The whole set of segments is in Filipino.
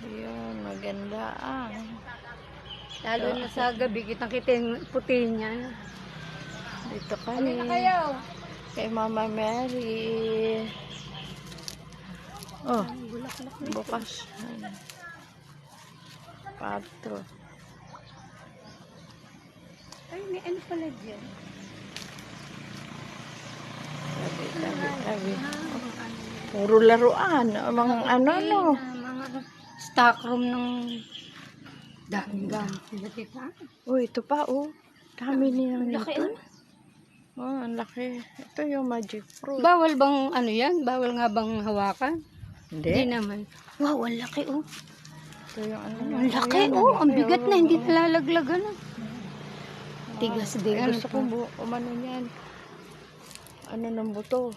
Yun, maganda Lalo na sa gabi, kitang-kita yung puti niya. Dito Halika kami. kayo. Kay Mama Mary. Oh, Bulaklak na. bukas. Patro. Ay, may ano pala dyan. Tabi. Puro laruan. Mga ano. Mga stock room ng daming gamit. Diba? Oh, ito pa, oh. Dami niya Laki, nito. ano? Oh, ang laki. Ito yung magic fruit. Bawal bang ano yan? Bawal nga bang hawakan? Hindi Hindi. naman. Wow, ang laki oh. Ito yung ano. Ang laki oh. Ang bigat na. Hindi nalalaglagan na. Tigas din. Ayan, gusto kong umano niyan. Ano ng buto.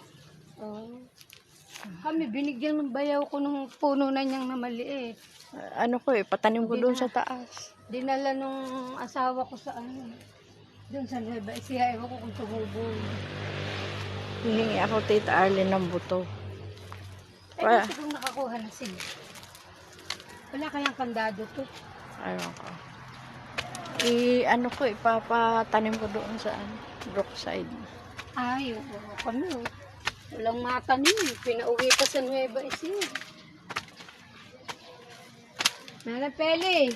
Kami, binigyan ng bayaw ko nung puno na niyang na maliit. Ano ko patanim ko doon sa taas. Dinala nung asawa ko sa ano. Doon sa Nueva Ecija. Ewan ko kung tumubo. Hihingi ako Tita Arlene ng buto. Ay, gusto kong nakakuha na sila. Wala kayang kandado to. Ayun ko. Ano ko, ipapatanim ko doon sa Brookside. Ay, kami oh. Walang matanim. Pinauwi pa sa Nueva Ecija. Nana Pele.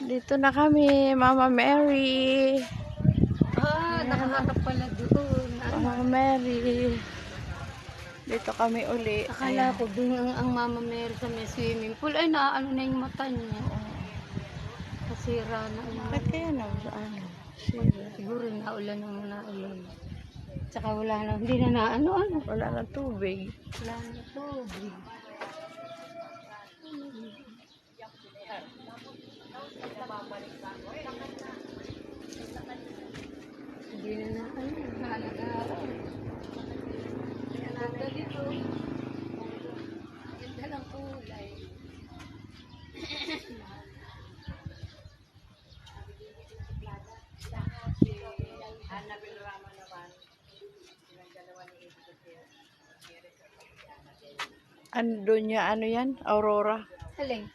Dito na kami, Mama Mary. Nakahanap pala doon. Mama Mary. Dito kami uli. Akala ko doon ang Mama Mary sa may swimming pool. Ay, naano na yung mata niya. Kasira na. Bakit kaya na sa ano? Sira. Siguro naulan na naulan. Tsaka wala na. Hindi na naano. Wala na tubig. Wala na tubig. Hindi na naano. Nalagaran. Ganda dito. Ganda ng kulay. Ano doon niya, ano yan? Aurora. Alin?